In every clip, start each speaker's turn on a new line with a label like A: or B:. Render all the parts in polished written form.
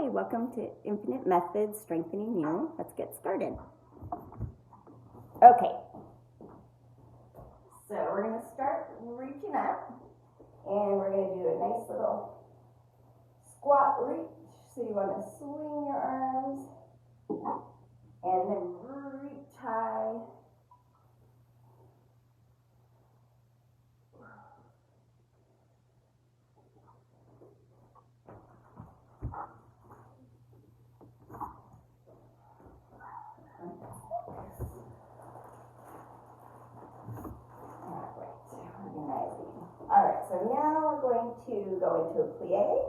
A: Hi, welcome to Infinite Methods Strengthening You. Let's get started. Okay, so we're going to start reaching up, and we're going to do a nice little squat reach. So you want to swing your arms, and then reach high. Alright, so now we're going to go into a plie.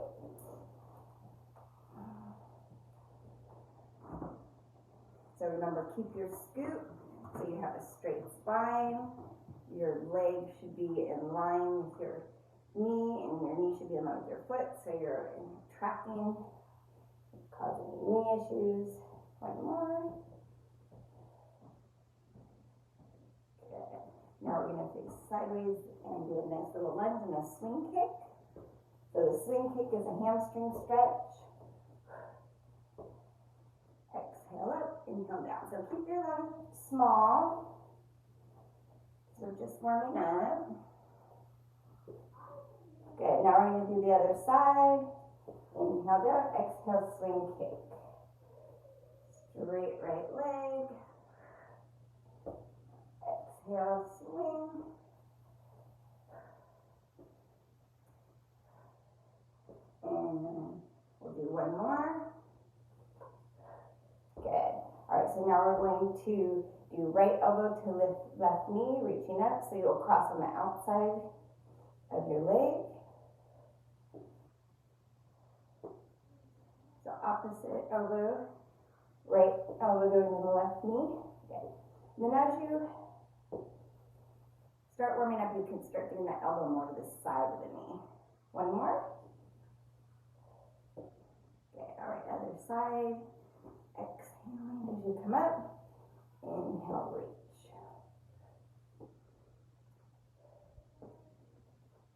A: So remember, keep your scoot so you have a straight spine. Your leg should be in line with your knee, and your knee should be in line with your foot, so you're tracking, causing knee issues. One more. Good. Now we're going to face sideways and do a nice little lunge and a swing kick. So the swing kick is a hamstring stretch. Exhale up, inhale down. So keep your lunge small. So just warming up. Good. Now we're going to do the other side. Inhale down, exhale, swing kick. Straight right leg. Exhale, swing. And we'll do one more. Good. All right, so now we're going to do right elbow to lift left knee, reaching up. So you'll cross on the outside of your leg. So opposite elbow, right elbow going to the left knee. Good. Then as you start warming up, you can start getting that elbow more to the side of the knee. One more. Okay, all right, other side. Exhaling as you come up. Inhale, reach.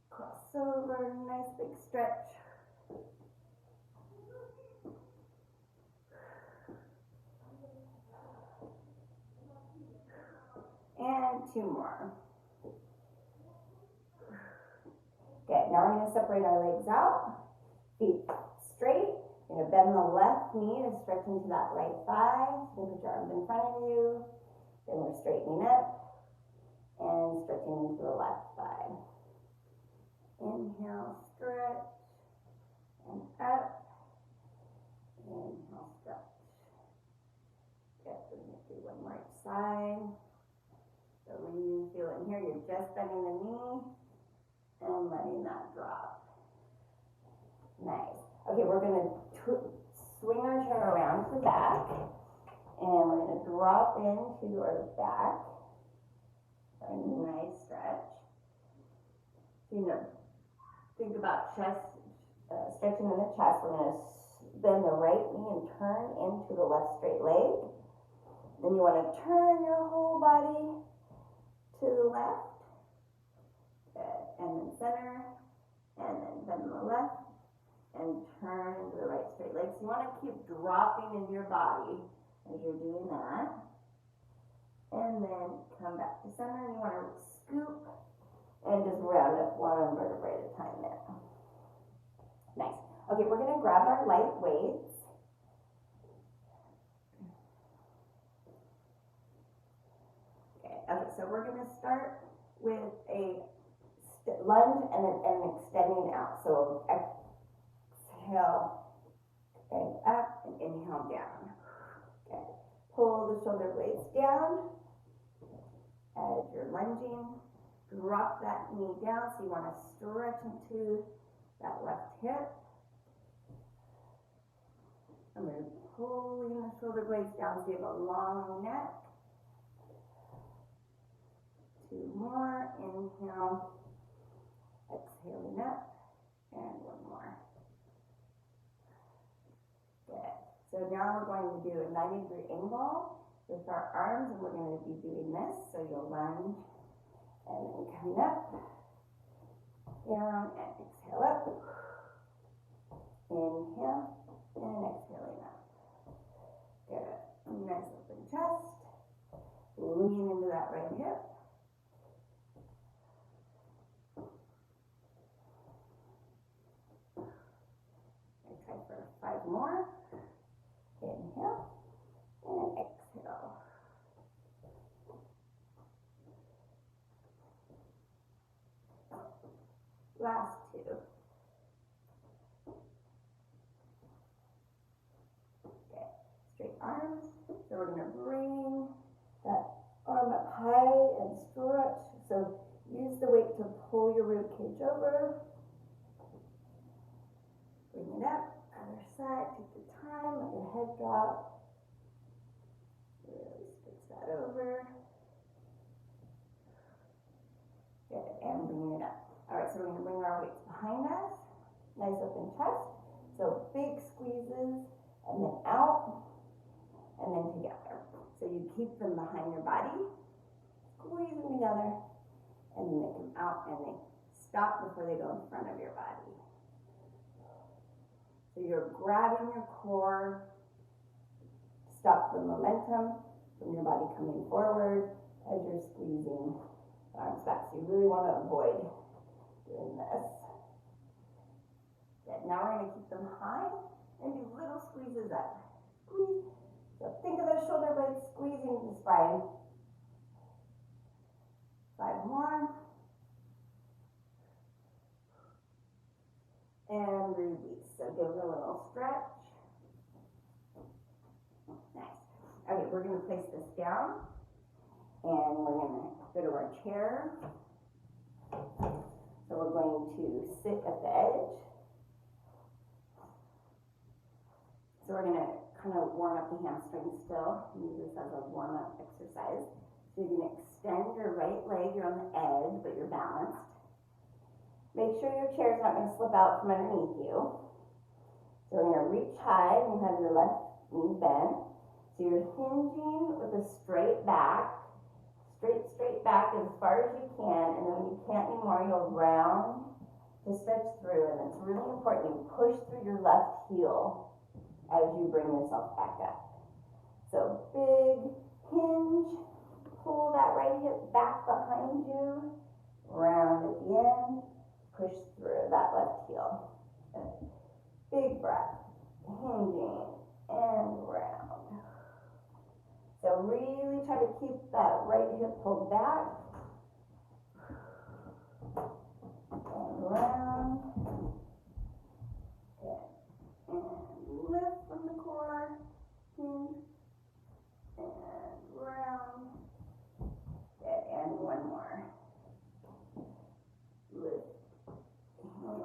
A: Cross over, nice big stretch. And two more. Okay, now we're going to separate our legs out. Feet straight. You're going to bend the left knee to stretch into that right thigh. You can put your arms in front of you. Then we're straightening up and stretching into the left thigh. Inhale, stretch, and up. Inhale, stretch. Good, we're going to do one more each side. So when you feel it in here, you're just bending the knee and letting that drop. Nice. Okay, we're going to swing our chair around to the back, and we're going to drop into our back. A nice stretch. You know, think about chest, stretching in the chest. We're going to bend the right knee and turn into the left straight leg. Then you want to turn your whole body to the left. Good. And then center, and then bend the left. And turn to the right straight leg. So you want to keep dropping into your body as you're doing that. And then come back to center. And you want to scoop and just round up one vertebrae at a time there. Nice. Okay, we're going to grab our light weights. Okay, so we're going to start with a lunge and an extending out. So exhale and up, and inhale down. Okay. Pull the shoulder blades down as you're lunging. Drop that knee down, so you want to stretch into that left hip. And we're pulling the shoulder blades down so you have a long neck. Two more. Inhale. Exhaling up. And one more. Good. So now we're going to do a 90-degree angle with our arms, and we're going to be doing this. So you'll lunge and then come up, down, and exhale up. Inhale and lean into that right hip. Try for 5 more. Inhale and exhale. Last 2. Okay, straight arms. So we're going to bring that arm up high and stretch. So use the weight to pull your rib cage over. Bring it up. Other side. Take your time. Let your head drop. Really stretch that over. Good. And bring it up. Alright, so we're going to bring our weights behind us. Nice open chest. So big squeezes. And then out. And then together. So you keep them behind your body. Squeeze them together. And then they come out and they stop before they go in front of your body. So you're grabbing your core, stop the momentum from your body coming forward as you're squeezing the arms back. So you really want to avoid doing this. Good. Now we're going to keep them high and do little squeezes up. Squeeze. So think of those shoulder blades squeezing the spine. 5 more. And release. So give it a little stretch. Nice. Okay, we're going to place this down. And we're going to go to our chair. So we're going to sit at the edge. So we're going to kind of warm up the hamstrings still. Use this as a warm-up exercise. So you're going to extend your right leg. You're on the edge, but you're balanced. Make sure your chair is not going to slip out from underneath you. So we're going to reach high and you have your left knee bent. So you're hinging with a straight back. Straight back as far as you can. And then when you can't anymore, you'll round to stretch through. And it's really important you push through your left heel as you bring yourself back up. So big hinge. Pull that right hip back behind you. Round at the end. Push through that left heel. Big breath. Hinging and round. So really try to keep that right hip pulled back. And round. Good. And lift from the core. Hinge. And round. Good. And one more. Lift. And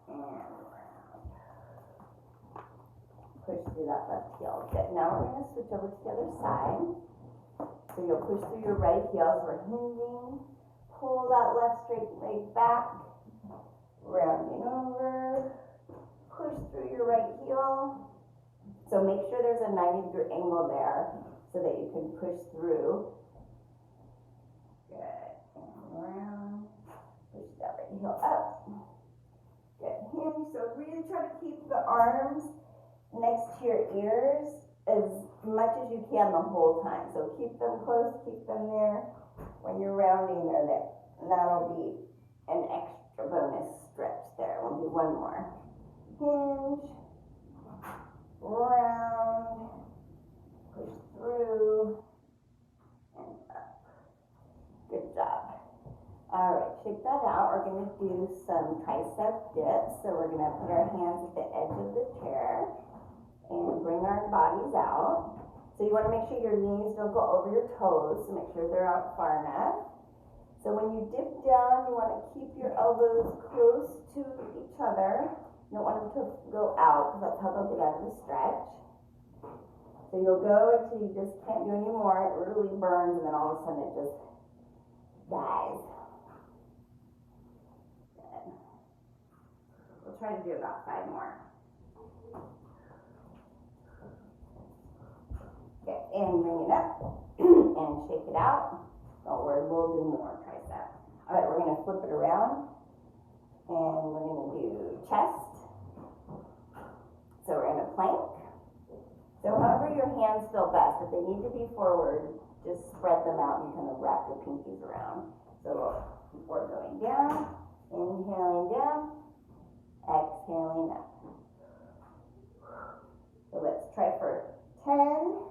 A: round. Push through that left heel. Good. Now we're going to switch over to the other side. So you'll push through your right heel as we're hinging. Pull that left straight leg back. Rounding over. Push through your right heel. So make sure there's a 90-degree angle there so that you can push through. Good. And round. Push that right heel up. Good. Hinge. So really try to keep the arms next to your ears as much as you can the whole time. So keep them close, keep them there. When you're rounding, they're there. And that'll be an extra bonus stretch there. We'll do one more. Hinge. Round. Push through. And up. Good job. Alright, shake that out. We're going to do some tricep dips. So we're going to put our hands at the edge of the chair and bring our bodies out. So you want to make sure your knees don't go over your toes. So make sure they're out far enough. So when you dip down, you want to keep your elbows close to each other. You don't want them to go out because that's how they'll get out of the stretch. So you'll go until you just can't do any more. It really burns and then all of a sudden it just dies. Good. We'll try to do about 5 more. Okay, and bring it up and shake it out. Don't worry, we'll do more tricep. Alright, we're going to flip it around and we're going to do chest. So we're in a plank. So however your hands feel best. If they need to be forward, just spread them out and kind of wrap your pinkies around. So we're going down, inhaling down, exhaling up. So let's try for 10.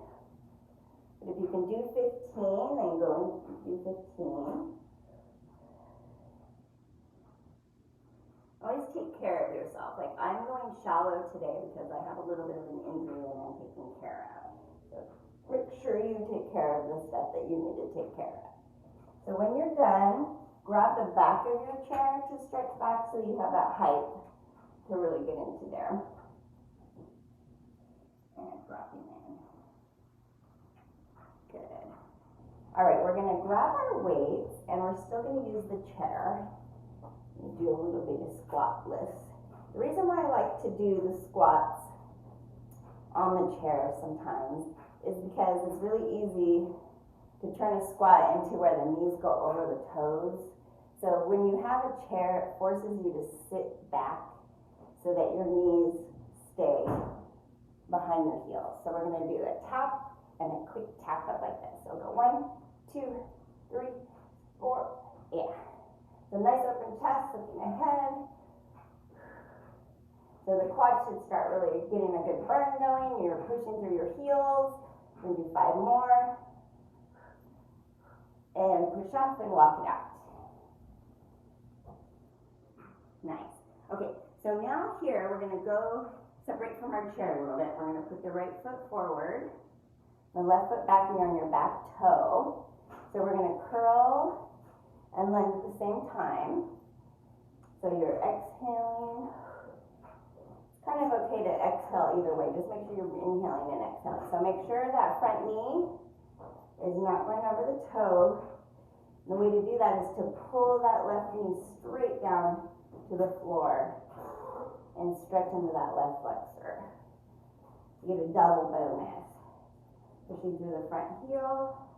A: But if you can do 15, then go and do 15. Always take care of yourself. Like, I'm going shallow today because I have a little bit of an injury and I'm taking care of. So make sure you take care of the stuff that you need to take care of. So when you're done, grab the back of your chair to stretch back so you have that height to really get into there. And dropping in. Good. All right, we're gonna grab our weights and we're still gonna use the chair. Do a little bit of squat lifts. The reason why I like to do the squats on the chair sometimes is because it's really easy to turn a squat into where the knees go over the toes. So when you have a chair, it forces you to sit back so that your knees stay behind your heels. So we're going to do a tap and a quick tap up like this. So go 1, 2, 3, 4, yeah. So nice open chest, looking ahead. So the quad should start really getting a good burn going. You're pushing through your heels. We'll do 5 more. And push up and walk it out. Nice. Okay, so now here we're going to go separate from our chair a little bit. We're going to put the right foot forward, the left foot back on your back toe. So we're going to curl and lunge at the same time. So you're exhaling. It's kind of okay to exhale either way. Just make sure you're inhaling and exhaling. So make sure that front knee is not going over the toe. The way to do that is to pull that left knee straight down to the floor and stretch into that left flexor. You get a double bonus. Pushing through the front heel.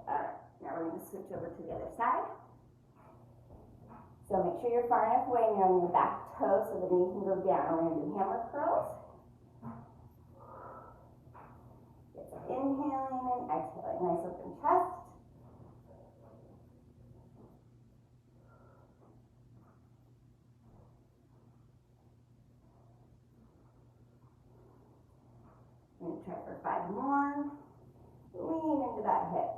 A: Alright, now we're going to switch over to the other side. So make sure you're far enough away and you're on your back toe so the knee can go down. We're going to do hammer curls. Get some inhaling and exhaling. Nice open chest. I'm going to try for 5 more. Lean into that hip.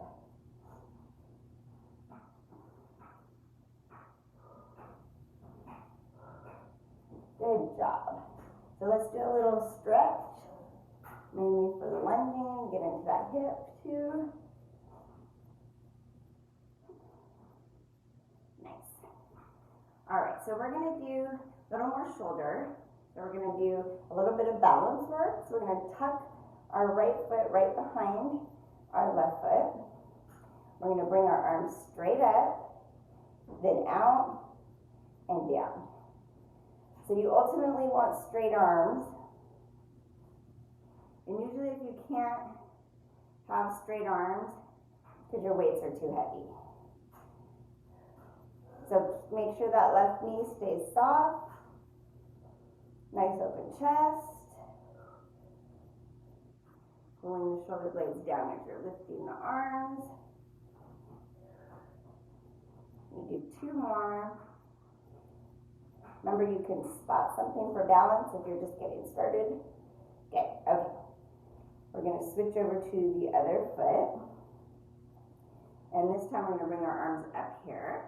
A: Good job. So let's do a little stretch, mainly for the lunging. Get into that hip too. Nice. All right, so we're going to do a little more shoulder. So we're going to do a little bit of balance work. So we're going to tuck our right foot right behind our left foot. We're going to bring our arms straight up, then out and down. So you ultimately want straight arms. And usually if you can't have straight arms, because your weights are too heavy. So make sure that left knee stays soft. Nice open chest. Pulling the shoulder blades down as you're lifting the arms. You do 2 more. Remember, you can spot something for balance if you're just getting started. Okay, okay. We're going to switch over to the other foot. And this time we're going to bring our arms up here.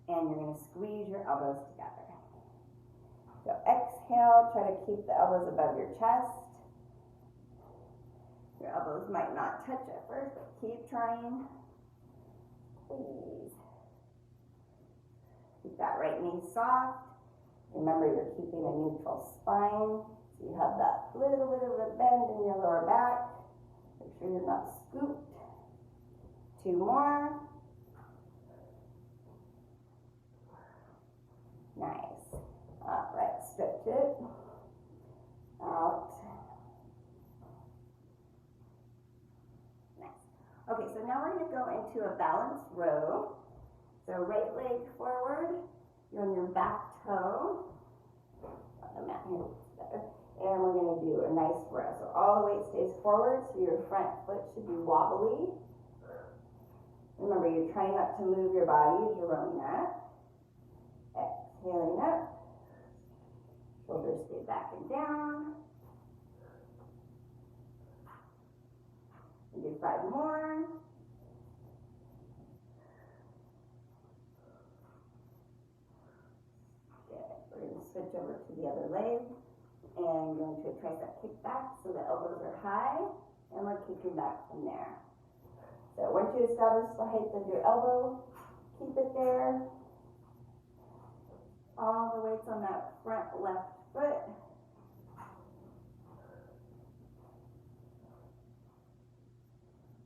A: And you're going to squeeze your elbows together. So exhale, try to keep the elbows above your chest. Your elbows might not touch at first, but keep trying. Squeeze. Keep that right knee soft. Remember, you're keeping a neutral spine, so you have that little bit of a bend in your lower back. Make sure you're not scooped. 2 more. Nice. All right, stretch it out. Nice. Okay, so now we're going to go into a balanced row. So right leg forward. You're on your back toe. On the mat here, better. And we're gonna do a nice row. So all the weight stays forward, so your front foot should be wobbly. Remember, you're trying not to move your body as you're rowing that. Exhaling up. Shoulders stay back and down. And do 5 more. Good. We're going to switch over to the other leg and go into a tricep kickback so the elbows are high, and we're kicking back from there. So once you establish the height of your elbow, keep it there. All the weight's on that front left foot.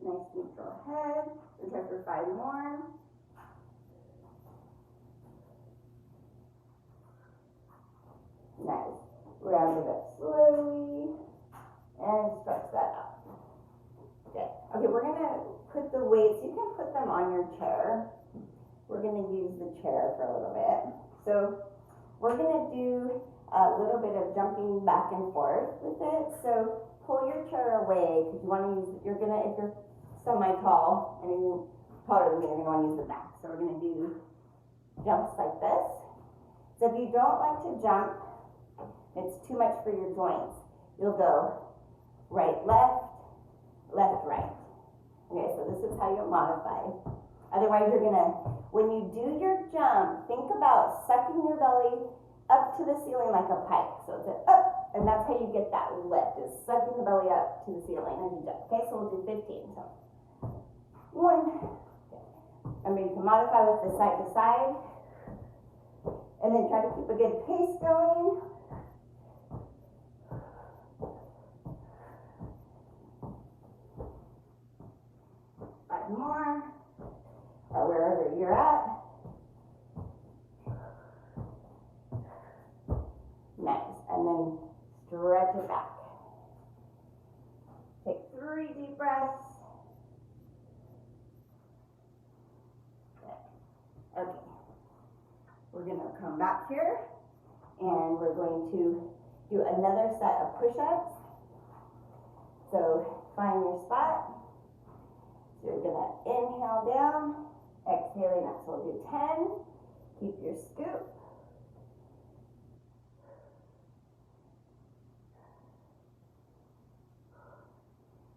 A: Nice neutral head. And try for 5 more. Nice. Round it up slowly and stretch that up. Good. Okay, we're gonna put the weights, you can put them on your chair. We're gonna use the chair for a little bit. So we're gonna do a little bit of jumping back and forth with it. So pull your chair away because you wanna use, if you're semi-tall and you're taller than me, you're gonna wanna use the back. So we're gonna do jumps like this. So if you don't like to jump, it's too much for your joints, you'll go right, left, left, right. Okay, so this is how you'll modify. Otherwise, you're gonna, when you do your jump, think about sucking your belly up to the ceiling like a pipe. So it's up, and that's how you get that lift, is sucking the belly up to the ceiling as you jump. Okay, so we'll do 15. So 1. Okay. Remember, you can modify with the side to side, and then try to keep a good pace going. 5 more, or wherever you're at. Nice, and then stretch it back. Take 3 deep breaths. Good. Okay, we're gonna come back here, and we're going to do another set of push-ups. So find your spot. So you're gonna inhale down, exhaling up. So we'll do 10. Keep your scoop.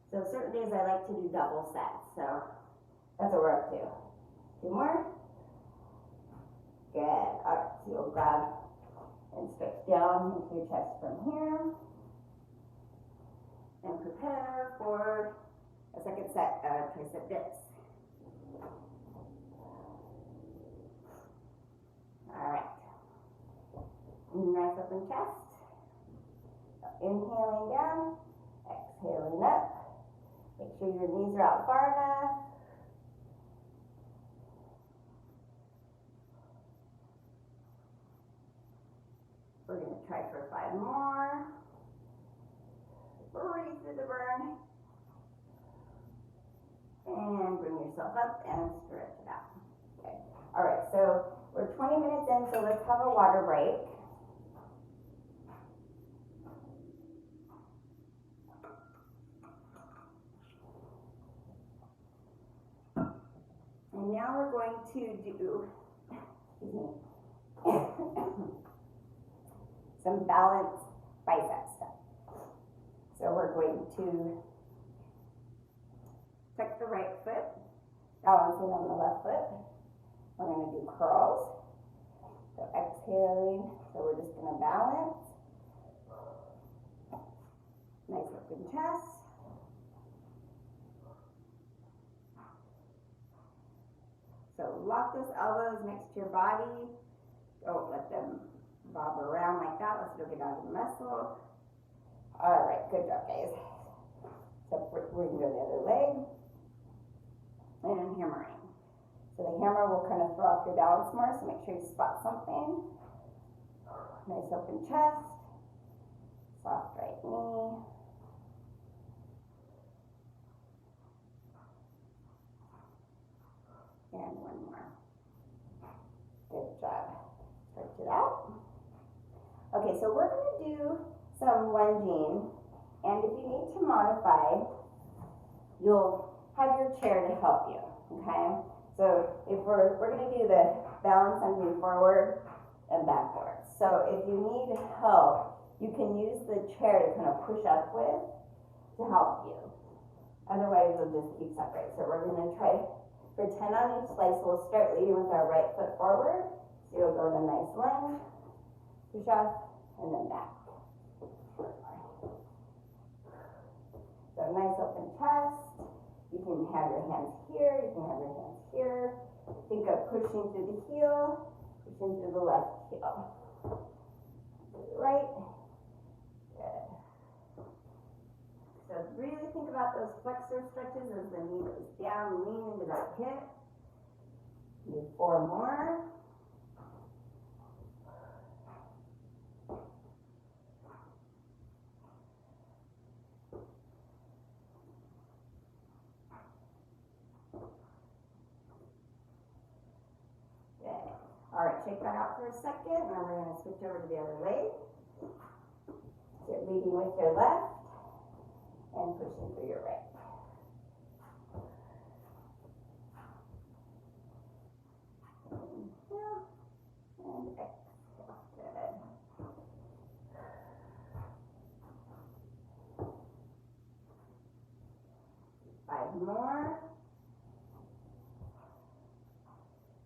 A: So certain days I like to do double sets. So that's what we're up to. 2 more. Good. All right. So you'll grab and stretch down into your chest from here. And prepare for a second set of tricep dips. All right. Nice open chest. Inhaling down, exhaling up. Make sure your knees are out far enough. We're going to try for 5 more. Breathe through the burn. And bring yourself up and stretch it out. Okay. All right, so we're 20 minutes in, so let's have a water break. And now we're going to do, excuse me, some balanced bicep stuff. So we're going to tuck the right foot, balancing on the left foot. We're going to do curls. So exhaling, so we're just going to balance. Nice open chest. So lock those elbows next to your body. Don't let them bob around like that. Let's go get out of the muscle. All right, good job, guys. So we're going to go the other leg. And hammering. So the hammer will kind of throw off your balance more, so make sure you spot something. Nice open chest. Soft right knee. And 1 more. Good job. Stretch it out. Okay, so we're going to do some lunging. And if you need to modify, you'll have your chair to help you, okay? So if we're gonna do the balance on moving forward and backwards. So if you need help, you can use the chair to kind of push up with to help you. Otherwise, you'll just keep separate. So we're gonna try for 10 on each leg. So we'll start leading with our right foot forward. So you'll go in a nice lunge, push up, and then back. So nice open chest. You can have your hands here, you can have your hands here. Think of pushing through the heel, pushing through the left heel. To the right. Good. So really think about those flexor stretches as the knee goes down, lean into that hip. Do 4 more. All right, shake that out for a second, and then we're going to switch over to the other leg. So you're leading with your left and pushing through your right. Inhale and exhale. Good. Five more.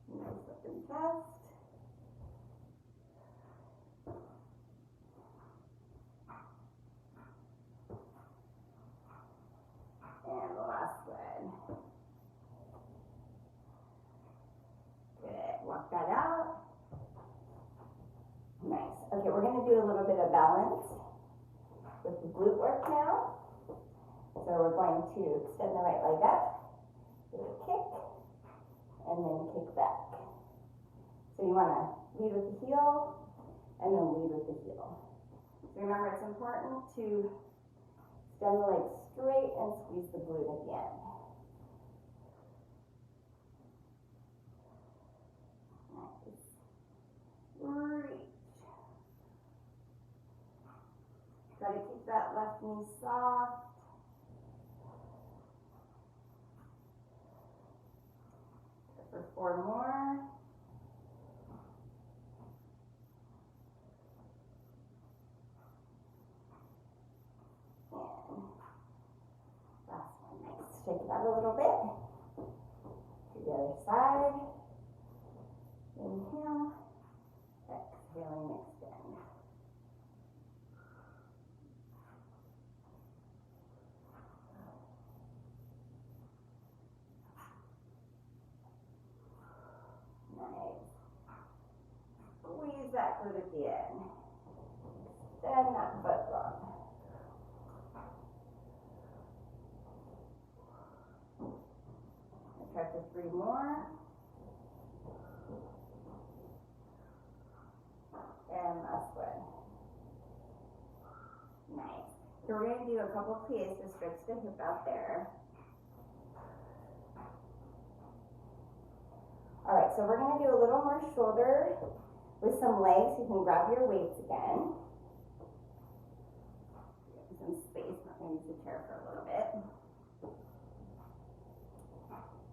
A: Nice open chest. And the last one. Good. Walk that out. Nice. Okay, we're going to do a little bit of balance with the glute work now. So we're going to extend the right leg up, do a kick, and then kick back. So you want to lead with the heel, and then lead with the heel. So remember, it's important to extend the leg straight and squeeze the glute at the end. Nice. Reach. Try to keep that left knee soft. For 4 more. And last one. Nice. Shake it out a little bit. To the other side. Inhale. Exhaling, extend. Nice. Squeeze that glute at the end. Extend that foot long. Try for 3 more. And last one. Nice. So we're going to do a couple plies to stretch the hip out there. All right, so we're going to do a little more shoulder with some legs. You can grab your weights again. Get some space. I'm going to use the chair for a little bit.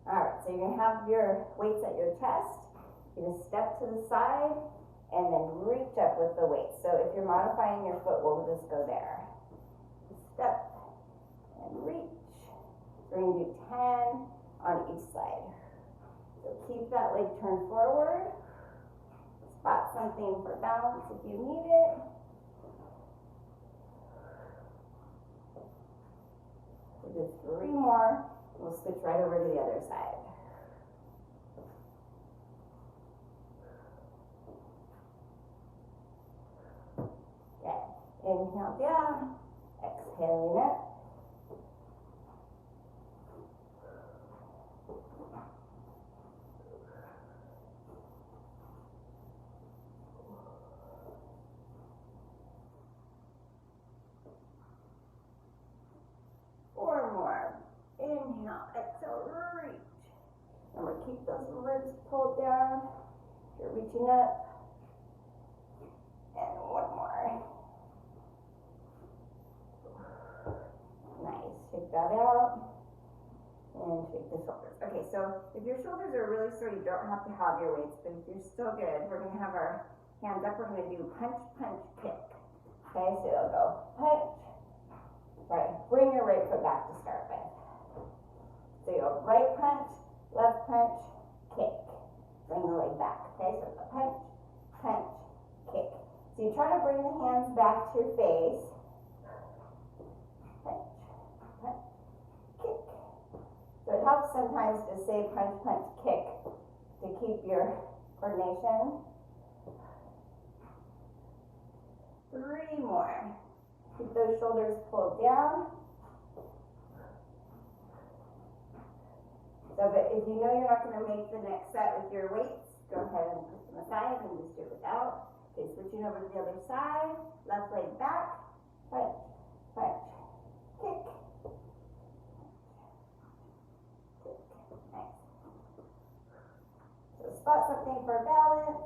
A: All right, so you're going to have your weights at your chest. You're going to step to the side and then reach up with the weight. So if you're modifying your foot, we'll just go there. Step and reach. We're going to do 10 on each side. So keep that leg turned forward. Spot something for balance if you need it. We'll do 3 more. We'll switch right over to the other side. Okay. Inhale down. Exhaling it. Inhale, exhale, reach. Remember, keep those ribs pulled down. You're reaching up. And 1 more. shake that out, and shake the shoulders. Okay, so if your shoulders are really sore, you don't have to have your weights, but if you're still good, we're gonna have our hands up, we're gonna do punch, punch, kick. Okay, so you'll go punch, right, bring your right foot back to start with. So you'll right punch, left punch, kick. Bring the leg back, okay, so it's a punch, punch, kick. So you try to bring the hands back to your face. Punch, punch, kick. So it helps sometimes to say punch, punch, kick to keep your coordination. 3 more. Keep those shoulders pulled down. So, but if you know you're not going to make the next set with your weights, go ahead and put them aside and just do it without. Okay, switching over to the other side. Left leg back. Punch, punch, kick. Kick. Nice. So spot something for balance.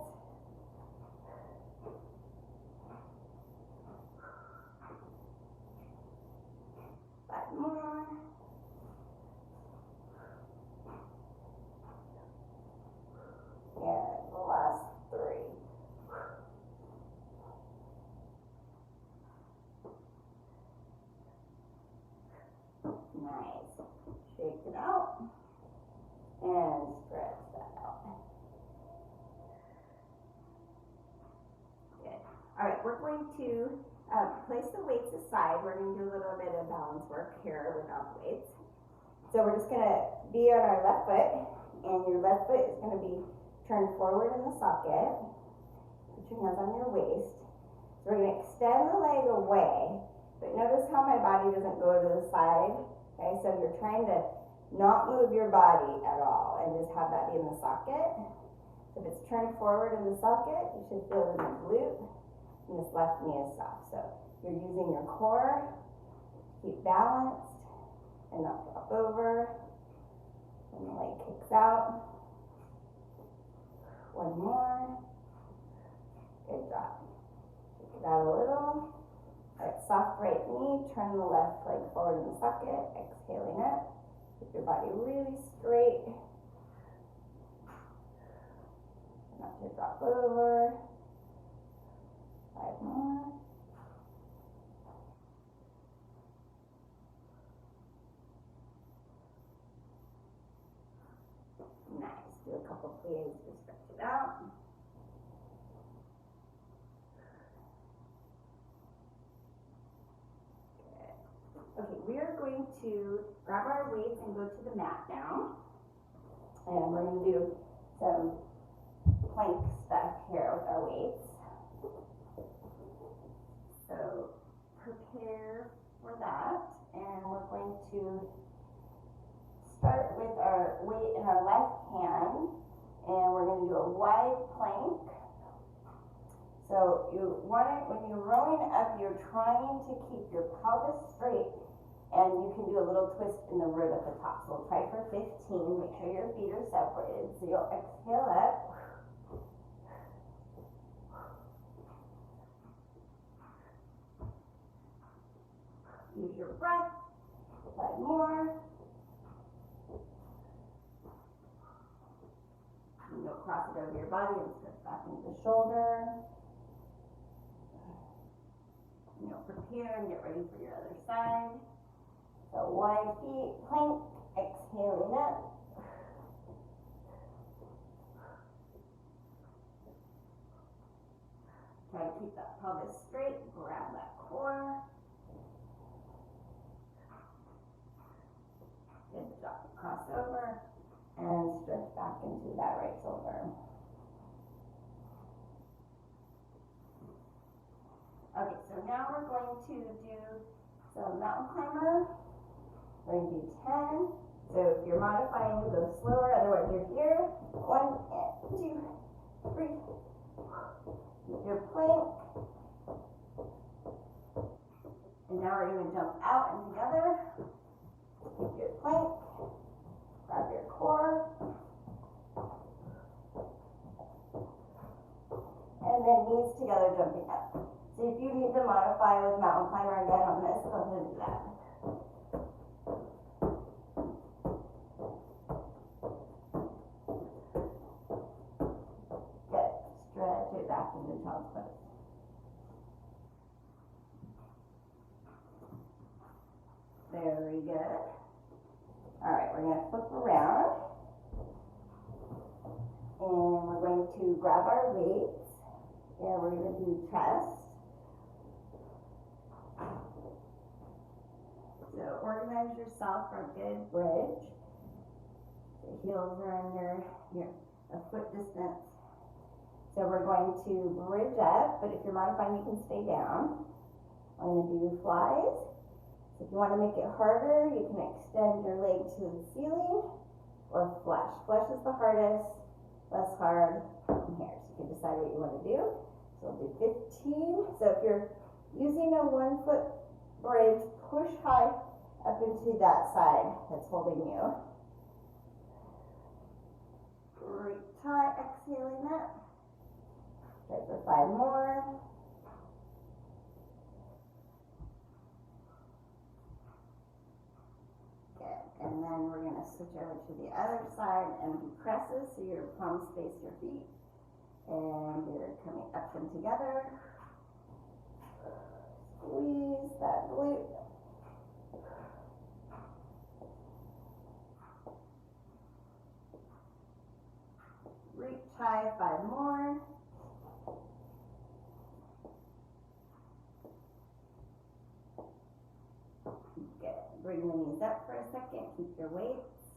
A: More. And the last 3. Nice. Shake it out and stretch that out. Good. All right, we're going to place the weights aside. We're going to do a little bit of balance work here without the weights. So we're just going to be on our left foot, and your left foot is going to be turned forward in the socket. Put your hands on your waist. So we're going to extend the leg away, but notice how my body doesn't go to the side. Okay, so you're trying to not move your body at all and just have that be in the socket. So if it's turned forward in the socket, you should feel it in the glute. And this left knee is soft. So you're using your core, keep balanced, and not drop over. And the leg kicks out. 1 more. Good job. Kick it out a little. All right, soft right knee, turn the left leg forward in the socket, exhaling up. Keep your body really straight. Not to drop over. 5 more. Nice. Do a couple plays to stretch it out. Good. Okay, we are going to grab our weights and go to the mat now. And we're going to do some plank stuff here with our weights. So prepare for that, and we're going to start with our weight in our left hand, and we're going to do a wide plank. So you want it, when you're rowing up, you're trying to keep your pelvis straight, and you can do a little twist in the rib at the top. So we'll try for 15, make sure your feet are separated. So you'll exhale up. Use your breath. 5 more. And you'll cross it over your body and stretch back into the shoulder. And you'll prepare and get ready for your other side. So wide feet, plank, exhaling up. Try to keep that pelvis straight, grab that core. Good job. Cross over and stretch back into that right shoulder. Okay, so now we're going to do some mountain climber. We're going to do 10. So if you're modifying, you go slower. Otherwise, you're here. 1 and 2, 3. Keep your plank. And now we're going to jump out and together. Keep your plank, grab your core, and then knees together jumping up. So if you need to modify with mountain climber again on this, go ahead and do that. Very good. All right, we're gonna flip around. And we're going to grab our weights. And we're gonna do chest. So organize yourself for a good bridge. The heels are under a foot distance. So we're going to bridge up, but if you're modifying, you can stay down. I'm going to do flies. So if you want to make it harder, you can extend your leg to the ceiling or flush. Flush is the hardest, less hard from here. So you can decide what you want to do. So we'll do 15. So if you're using a 1 foot bridge, push high up into that side that's holding you. Great tie, exhaling that. Try for 5 more. Good. And then we're going to switch over to the other side and do presses so your palms face your feet. And you're coming up and together. Squeeze that glute. Reach high, 5 more. Good. Bring the knees up for a second. Keep your weights.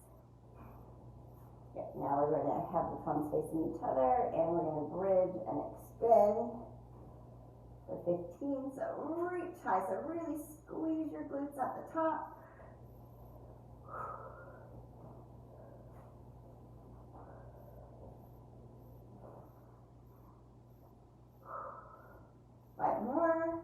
A: Good. Now we're going to have the palms facing each other, and we're going to bridge and extend for 15. So reach high. So really squeeze your glutes at the top. Five more.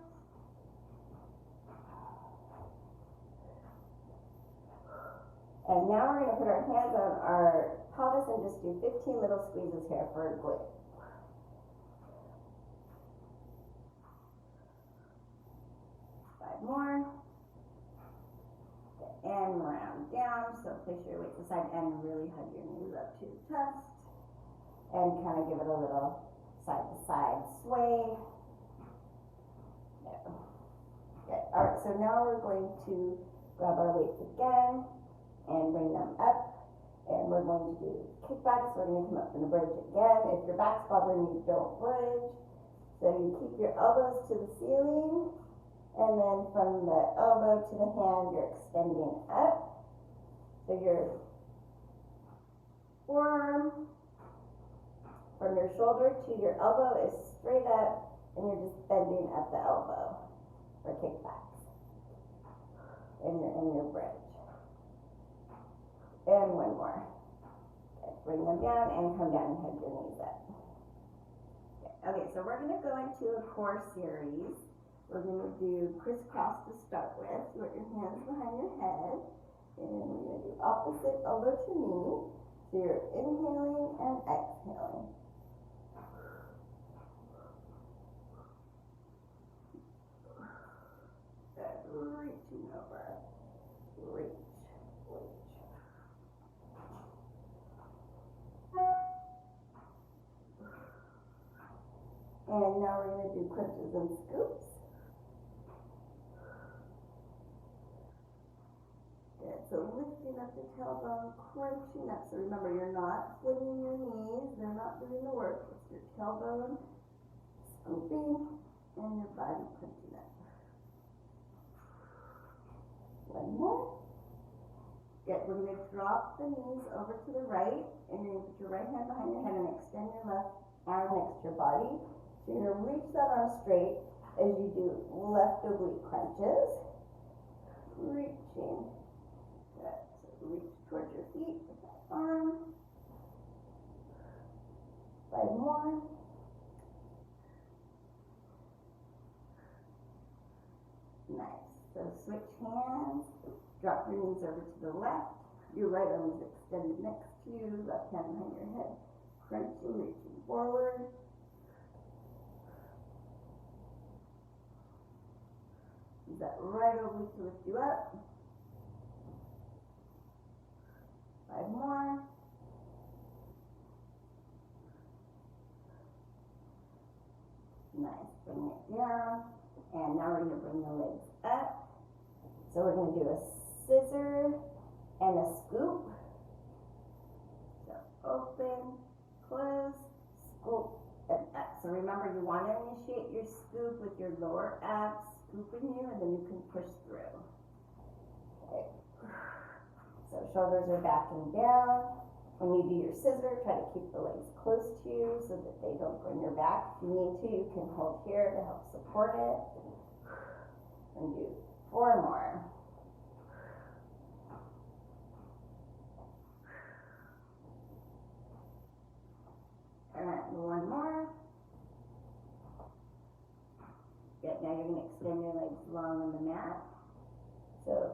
A: And now we're going to put our hands on our pelvis and just do 15 little squeezes here for a glute. Five more. And round down. So place your weights aside and really hug your knees up to your chest. And kind of give it a little side to side sway. There. Good. All right, so now we're going to grab our weights again and bring them up. And we're going to do kickbacks. We're going to come up in a bridge again. If your back's bothering you, don't bridge. So you keep your elbows to the ceiling. And then from the elbow to the hand, you're extending up. So your forearm from your shoulder to your elbow is straight up, and you're just bending at the elbow for kickbacks. And you're in your bridge. And one more. Okay, bring them down and come down and hug your knees up. Okay, so we're going to go into a core series. We're going to do crisscross to start with. You put your hands behind your head. And we're going to do opposite elbow to knee. So you're inhaling and exhaling. Reaching over. Reach. And now we're going to do crunches and scoops. Good. So lifting up the tailbone, crunching up. So remember, you're not flinging your knees. They're not doing the work. It's your tailbone scooping and your body crunching up. One more. Good. We're going to drop the knees over to the right, and you're going to put your right hand behind your head and extend your left arm next to your body. So you're going to reach that arm straight as you do left oblique crunches. Reaching. Good. So reach towards your feet with that arm. 5 more. Nice. So switch hands. Drop your knees over to the left. Your right arm is extended next to you. Left hand behind your head. Crunching, reaching forward. Use that right oblique to lift you up. 5 more. Nice. Bring it down. And now we're going to bring the legs up. So we're going to do a scissor and a scoop. So open, close, scoop, and X. So remember, you want to initiate your scoop with your lower abs scooping you, and then you can push through. Okay. So shoulders are backing down. When you do your scissor, try to keep the legs close to you so that they don't go in your back. If you need to, you can hold here to help support it. And do 4 more. And 1 more. Good, now you're going to extend your legs long on the mat. So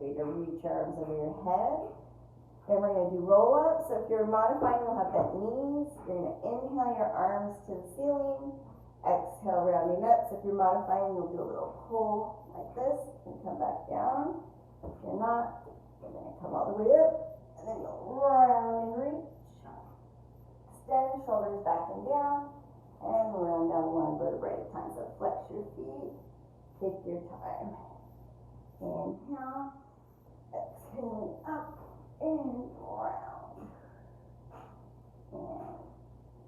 A: you're going to reach your arms over your head. Then we're going to do roll-ups. So if you're modifying, you'll have bent knees. You're going to inhale your arms to the ceiling. Exhale, rounding up. So if you're modifying, you'll do a little pull like this and come back down. If you're not, you're going to come all the way up. And then you'll round and reach. Extend, shoulders back and down. And round down 1 vertebrae at a time. So flex your feet. Take your time. Inhale. Exhaling up. And round. And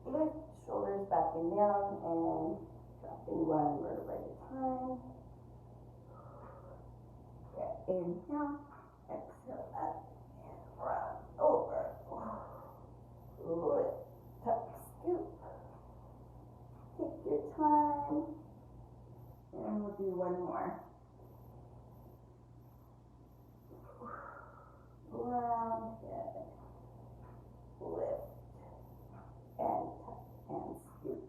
A: lift, shoulders back and down, and dropping 1 vertebrae at a time. Okay, inhale, exhale up, and round over. Lift, tuck, scoop. Take your time. And we'll do 1 more. Round, good. Lift, and tuck, and scoop.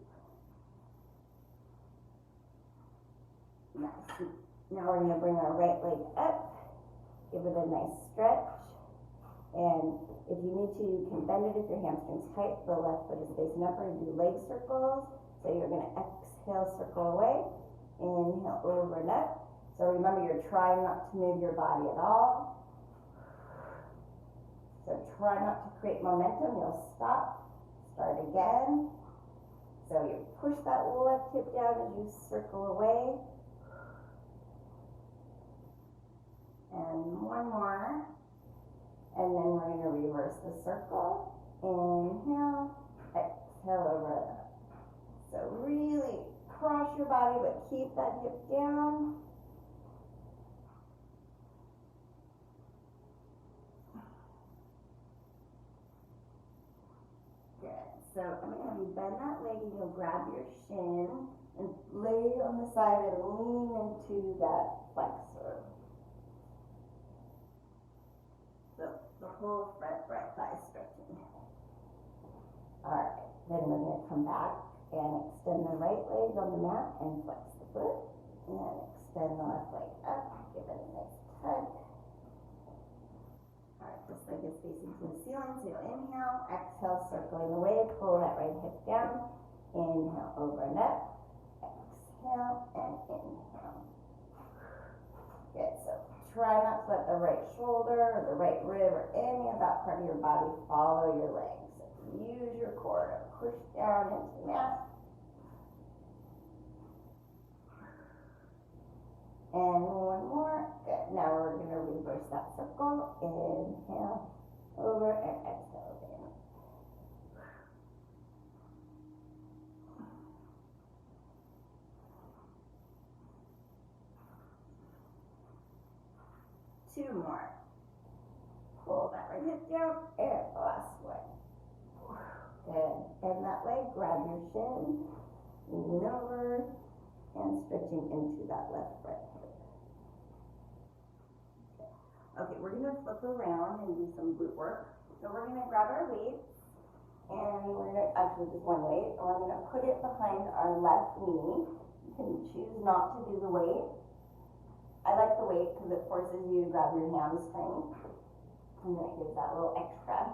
A: Nice. Now we're going to bring our right leg up, give it a nice stretch, and if you need to, you can bend it if your hamstring's tight. The left foot is facing up, or do leg circles. So you're going to exhale, circle away, inhale, over and up. So remember, you're trying not to move your body at all. So try not to create momentum. You'll stop, start again. So you push that left hip down as you circle away. And 1 more. And then we're going to reverse the circle. Inhale, exhale, over and up. So really cross your body, but keep that hip down. So I'm going to have you bend that leg, and you'll grab your shin and lay on the side and lean into that flexor. So the whole front right thigh stretching. Alright, then we're going to come back and extend the right leg on the mat and flex the foot. And extend the left leg up, give it a nice tug. Alright, this leg is facing to the ceiling, so you'll inhale, exhale, circling away, pull that right hip down, inhale, over and up, exhale, and inhale. Good, so try not to let the right shoulder or the right rib or any of that part of your body follow your legs. So use your core to push down into the mat. And 1 more. Good. Now we're going to reverse that circle. Inhale, over, and exhale again. Two more. Pull that right hip down, and the last one. Good. And that leg, grab your shin, lean over, and stretching into that left right hip. Okay, we're going to flip around and do some glute work. So we're going to grab our weights, and we're going to, actually just 1 weight, and we're going to put it behind our left knee. You can choose not to do the weight. I like the weight because it forces you to grab your hamstring, and then it gives that little extra.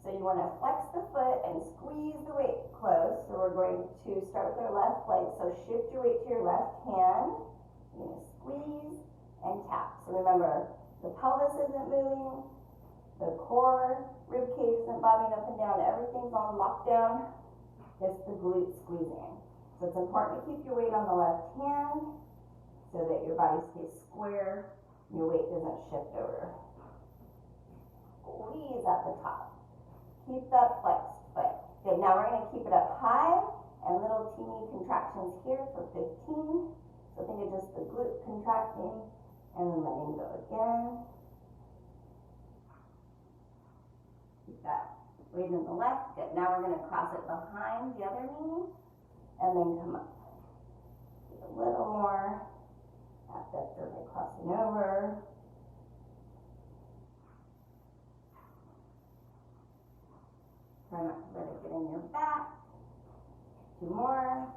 A: So you want to flex the foot and squeeze the weight close. So we're going to start with our left leg. So shift your weight to your left hand. You're going to squeeze and tap. So remember, the pelvis isn't moving, the core, rib cage isn't bobbing up and down, everything's on lockdown, just the glute squeezing. So it's important to keep your weight on the left hand so that your body stays square Your weight doesn't shift over. Squeeze at the top. Keep that flexed foot. Good, now we're gonna keep it up high and little teeny contractions here for 15. So think of just the glute contracting and then letting go again. Keep that weight in the left. Good, now we're gonna cross it behind the other knee and then come up. A little more abductor by crossing over. Try not to let it get in your back. 2 more.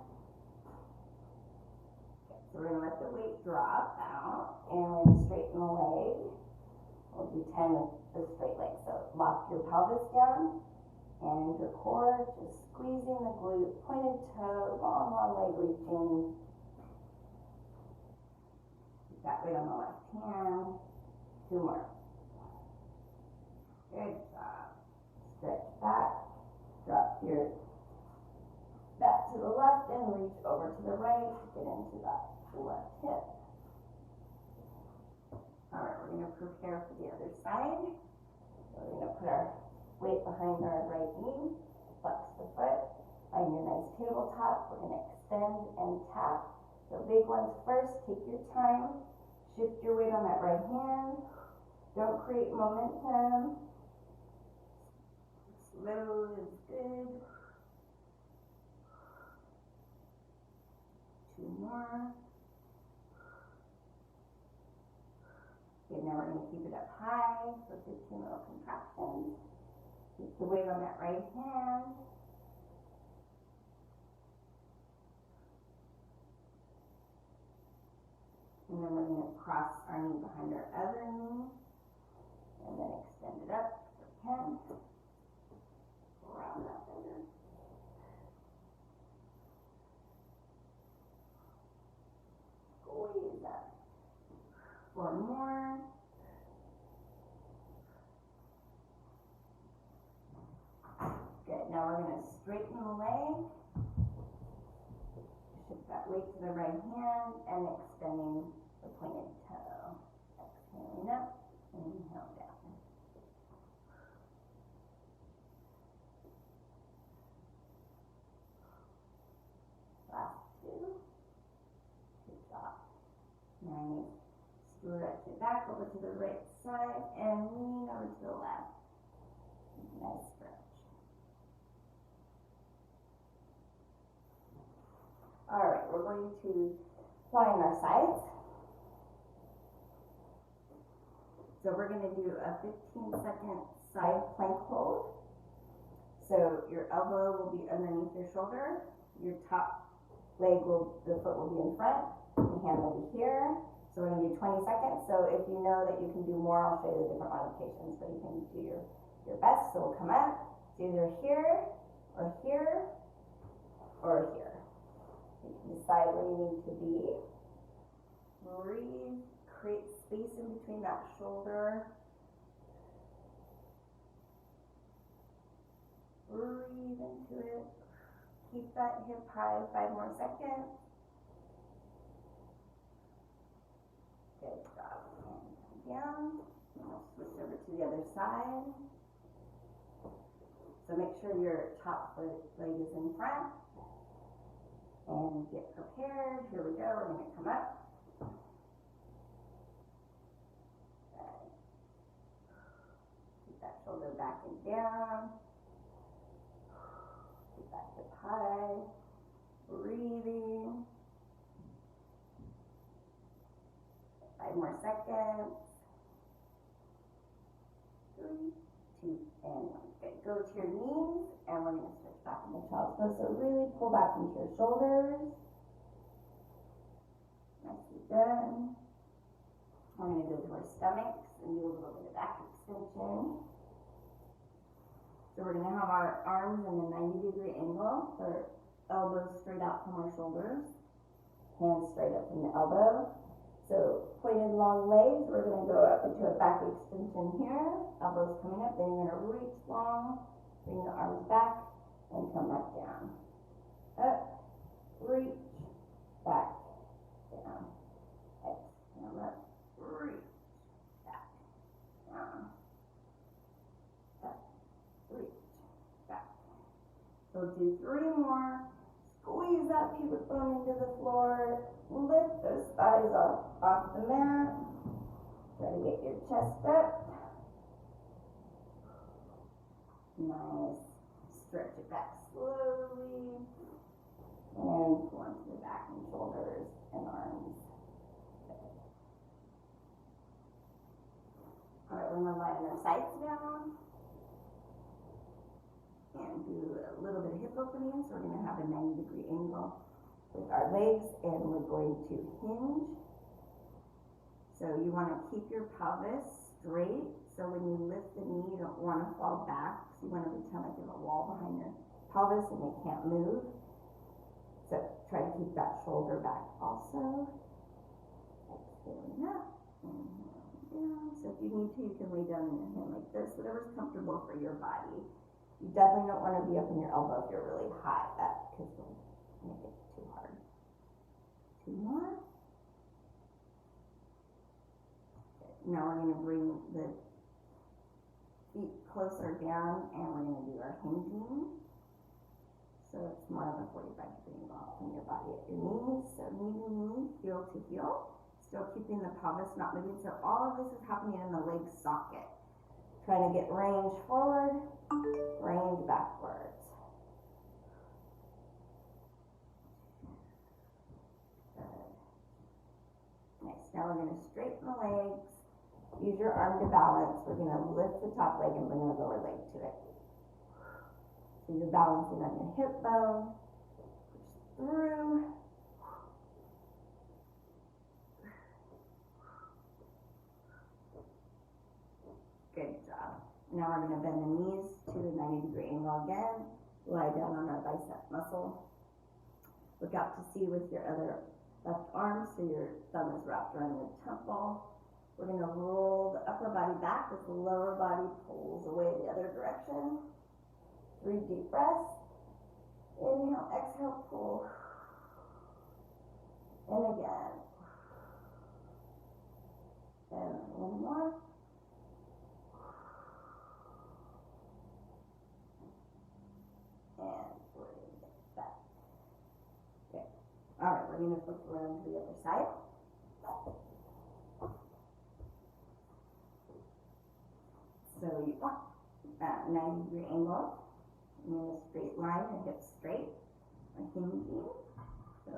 A: Okay, so we're gonna let the weight drop out and we're gonna straighten the leg. We'll do 10 with the straight leg. So lock your pelvis down and your core, just squeezing the glute, pointed toe, long leg reaching. That weight on the left hand. 2 more. Good job. Stretch back. Drop your back to the left and reach over to the right. Get into that left hip. All right, we're going to prepare for the other side. So we're going to put our weight behind our right knee. Flex the foot. Find your nice tabletop. We're going to extend and tap. So big ones first. Take your time. Shift your weight on that right hand. Don't create momentum. Slow is good. 2 more. Okay, now we're going to keep it up high for 15 little contractions. Keep the weight on that right hand. And then we're going to cross our knee behind our other knee. And then extend it up for 10. Round up under. Squeeze up. 4 more. Good. Now we're going to straighten the leg. Shift that weight to the right hand and extending the pointed toe. Exhaling up, inhale down. Last 2. Good job. Nice. Stretch it back over to the right side and lean over to the left. Nice stretch. All right, we're going to line our sides. So we're going to do a 15-second side plank hold. So your elbow will be underneath your shoulder. Your top leg the foot will be in front. The hand will be here. So we're going to do 20 seconds. So if you know that you can do more, I'll show you the different modifications, but you can do your best. So we'll come up. It's either here or here or here. You can decide where you need to be. Breathe. Create space in between that shoulder. Breathe into it. Keep that hip high. 5 more seconds. Good job. And come down. And we'll switch over to the other side. So make sure your top leg is in front. And get prepared. Here we go. We're going to come up. Okay. Keep that shoulder back and down. Keep that hip high. Breathing. 5 more seconds. 3, 2, and 1. Good. Go to your knees, and we're going to switch back into child's pose. So really pull back into your shoulders. Nicely done. We're going to go to our stomachs and do a little bit of back extension. So we're going to have our arms in a 90-degree angle. So our elbows straight out from our shoulders. Hands straight up from the elbow. So pointed long legs, we're going to go up into a back extension here. Elbows coming up, then you're going to reach long, bring the arms back, and come back down. Up, reach, back, down. Exhale up, reach, So do 3 more. Squeeze that pubic bone into the floor. Lift those thighs off the mat. Try to get your chest up. Nice. Stretch it back slowly. And go into the back and shoulders and arms. Okay. All right, we're going to lie on our sides down. And do a little bit of hip opening. So we're going to have a 90-degree angle with our legs. And we're going to hinge. So you want to keep your pelvis straight. So when you lift the knee, you don't want to fall back. So you want to pretend like you have a wall behind your pelvis and you can't move. So try to keep that shoulder back also. Exhaling up. Inhaling down. So if you need to, you can lay down in your hand like this. Whatever's comfortable for your body. You definitely don't want to be up in your elbow if you're really high. That because it'll make it too hard. 2 more. Now we're going to bring the feet closer down and we're going to do our hinging. So it's more of a 45-degree angle from your body at your knees. So knee to knee, heel to heel. Still keeping the pelvis not moving. So all of this is happening in the leg socket. Trying to get range forward, range backwards. Good. Nice. Now we're going to straighten the legs. Use your arm to balance. We're going to lift the top leg and bring the lower leg to it. So you're balancing on your hip bone. Push through. Good job. Now we're going to bend the knees to the 90-degree angle again. Lie down on our bicep muscle. Look out to see with your other left arm so your thumb is wrapped around your temple. We're going to roll the upper body back as the lower body pulls away the other direction. 3 deep breaths. Inhale, exhale, pull. And again. And 1 more. And bring it back. Okay. All right, we're going to flip around to the other side. So you want that 90-degree angle. And in a straight line, your hips straight. Or hinging. So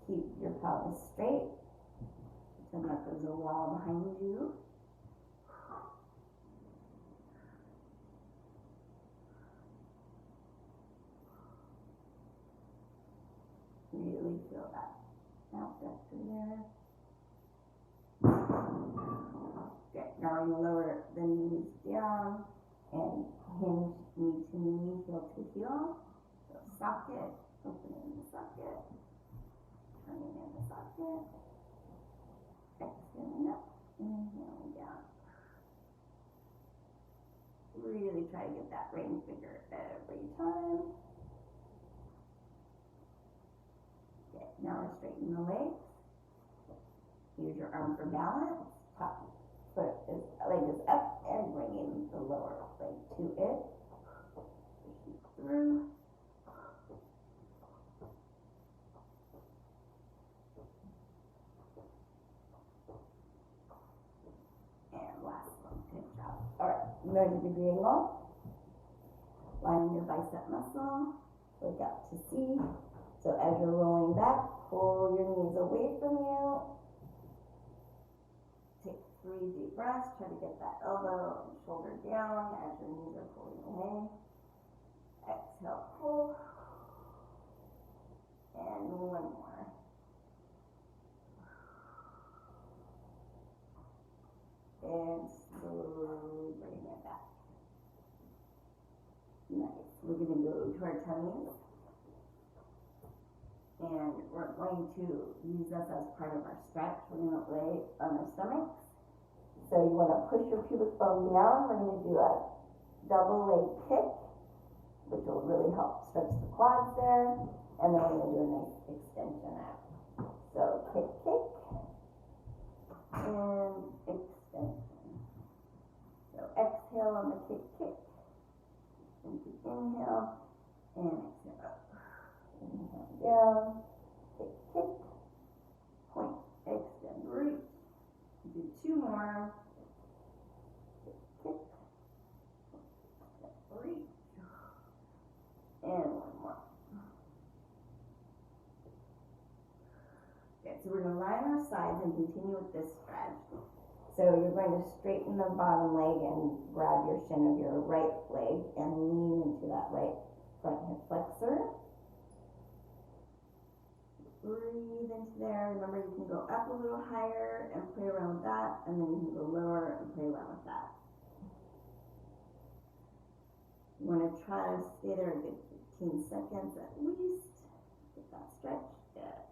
A: keep your pelvis straight. Pretend like there's a wall behind you. Really feel that now through there. Okay, now we're going to lower the knees down and hinge knee to knee, heel to heel. So socket, opening the socket, turning in the socket, exhaling up, inhaling down. Really try to get that range bigger every time. Okay, now we're straightening the legs. Use your arm for balance. Top leg is up and bringing the lower leg to it. Pushing through. And last one. Good job. All right, 90-degree angle. Line your bicep muscle. Look out to see. So as you're rolling back, pull your knees away from you. Take 3 deep breaths. Try to get that elbow and shoulder down as your knees are pulling away. Exhale, pull. And 1 more. And slowly bring it back. Nice. We're going to go to our tummies. And we're going to use this as part of our stretch. We're going to lay on our stomachs. So you want to push your pubic bone down. We're going to do a double leg kick, which will really help stretch the quads there. And then we're going to do a nice extension out. So kick, kick, and extension. So exhale on the kick, kick. Into inhale, and exhale. more. Kick. Reach. And one more. Okay, so we're going to line our sides and continue with this stretch. So you're going to straighten the bottom leg and grab your shin of your right leg and lean into that right front hip flexor. Breathe into there. Remember, you can go up a little higher and play around with that, and then you can go lower and play around with that. You want to try to stay there a good 15 seconds at least. Get that stretch. Good.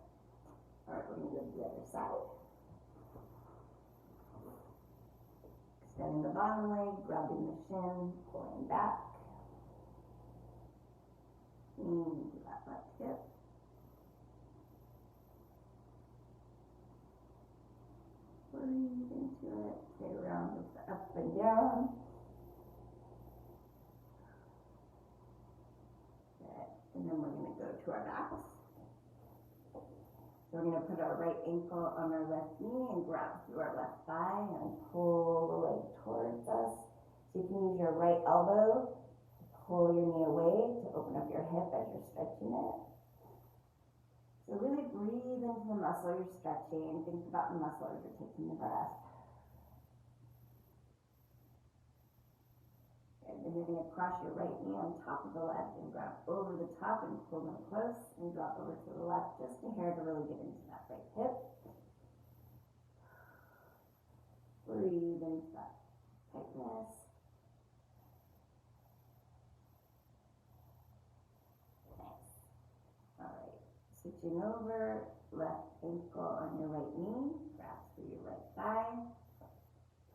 A: All right, we're going to go to the other side. Extending the bottom leg, grabbing the shin, pulling back. Into that left hip. Breathe into it. Play around with the up and down. Okay, and then we're going to go to our backs. So we're going to put our right ankle on our left knee and grab through our left thigh and pull the leg towards us. So you can use your right elbow to pull your knee away to open up your hip as you're stretching it. So really breathe into the muscle you're stretching. Think about the muscle as you're taking the breath. And then you're going to cross your right knee on top of the left and grab over the top and pull them close and drop over to the left just a hair to really get into that right hip. Breathe into that tightness. Nice. All right. Switching over, left ankle on your right knee, grab through your right thigh,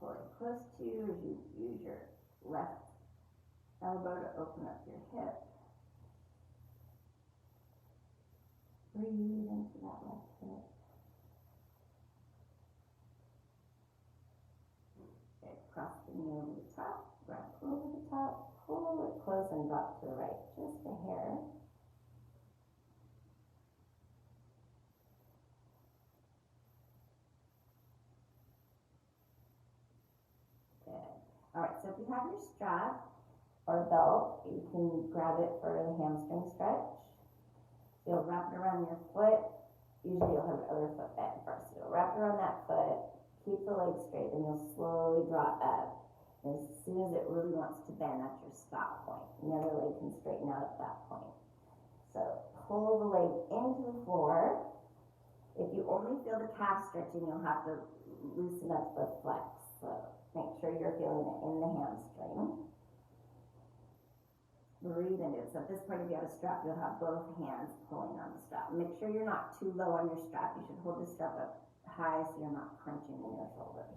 A: pull it close to you as you use your left elbow to open up your hip. Breathe into that left hip. Okay, cross the knee over the top, grab over the top, pull it close and drop to the right, just a hair. All right, so if you have your strap or belt, you can grab it for the hamstring stretch. You'll wrap it around your foot. Usually you'll have the other foot bent first. So you'll wrap it around that foot, keep the leg straight, then you'll slowly draw up. And as soon as it really wants to bend, that's your stop point. And the other leg can straighten out at that point. So pull the leg into the floor. If you only feel the calf stretching, you'll have to loosen up the flex. So make sure you're feeling it in the hamstring. Breathe into it. So at this point, if you have a strap, you'll have both hands pulling on the strap. Make sure you're not too low on your strap. You should hold the strap up high so you're not crunching in your shoulders.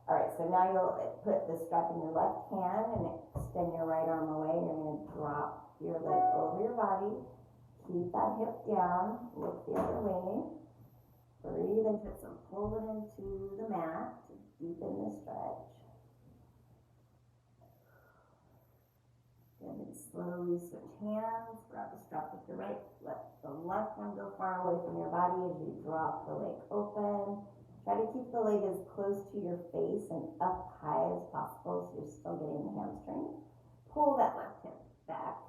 A: All right, so now you'll put the strap in your left hand and extend your right arm away. You're going to drop your leg over your body. Keep that hip down. Look the other way. Breathe into it. So pull it into the mat to deepen the stretch. And then slowly switch hands, grab the strap with the right, let the left one go far away from your body as you drop the leg open. Try to keep the leg as close to your face and up high as possible so you're still getting the hamstring. Pull that left hip back.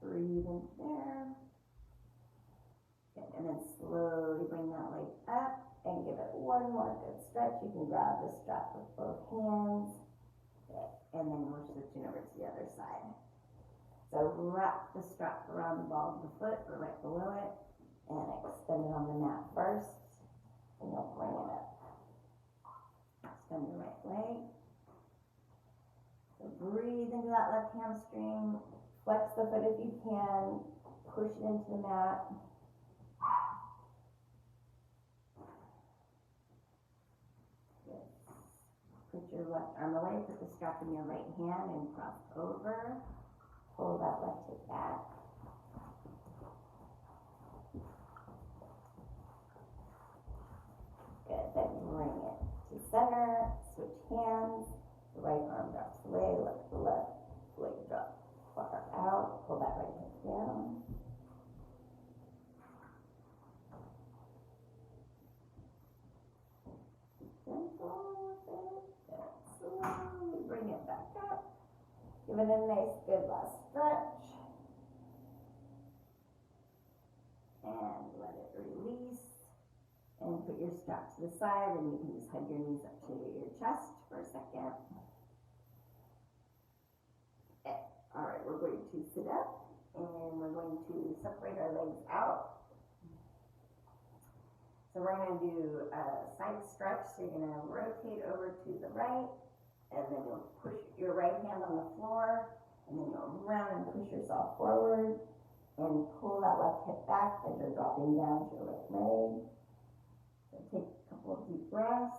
A: Breathe in there. Okay, and then slowly bring that leg up and give it one more good stretch. You can grab the strap with both hands. And then we're switching over to the other side. So wrap the strap around the ball of the foot or right below it and extend it on the mat first, and you'll bring it up. Extend the right leg. So breathe into that left hamstring. Flex the foot if you can. Push it into the mat. Put your left arm away, put the strap in your right hand and cross over. Pull that left hip back. Good, then bring it to center, switch hands. The right arm drops away, let the left leg drop far out. Pull that right hip down. Give it a nice good last stretch. And let it release. And put your strap to the side, and you can just hug your knees up to your chest for a second. Okay. All right, we're going to sit up, and we're going to separate our legs out. So we're going to do a side stretch. So you're going to rotate over to the right, and then you'll push your right hand on the floor, and then you'll round and push yourself forward, and pull that left hip back as you're dropping down to your right leg. So take a couple of deep breaths.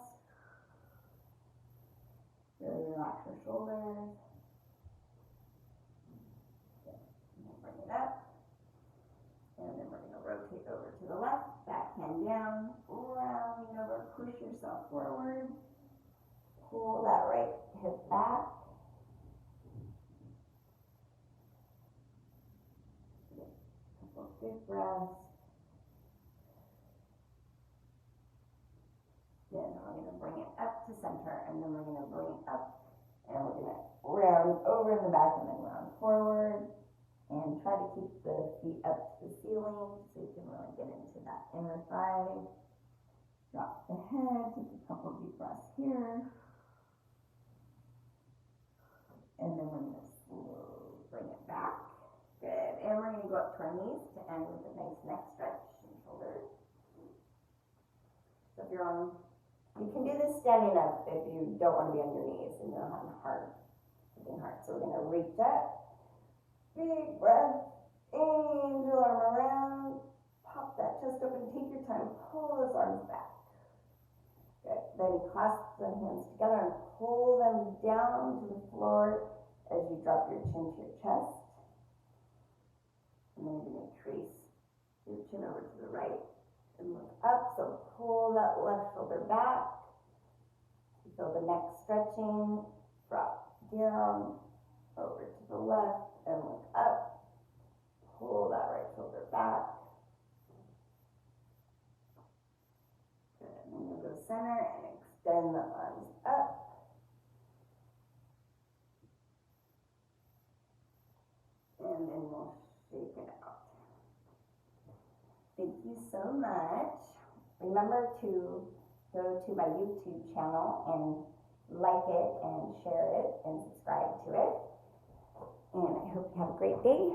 A: Really relax your shoulders. Okay. And then bring it up. And then we're going to rotate over to the left, back hand down, rounding over, push yourself forward. Pull that right hip back. A couple of big breaths. Then we're going to bring it up to center, and then we're going to bring it up, and we're going to round over in the back and then round forward, and try to keep the feet up to the ceiling so you can really get into that inner thigh. Drop the head, take a couple deep breaths here, and then we're going to slowly bring it back. Good, and we're going to go up to our knees to end with a nice neck stretch and shoulders. So if you're on, you can do this standing up if you don't want to be on your knees and you don't have something hard. So we're going to reach up, big breath, angel arm around, pop that chest open, take your time, pull those arms back. Good. Then clasp the hands together and pull them down to the floor as you drop your chin to your chest. And then you're going to trace your chin over to the right and look up. So pull that left shoulder back. You feel the neck stretching. Drop down, over to the left, and look up. Pull that right shoulder back. Good. And then you'll go center and extend the arms up. And then we'll shake it out. Thank you so much. Remember to go to my YouTube channel and like it and share it and subscribe to it. And I hope you have a great day.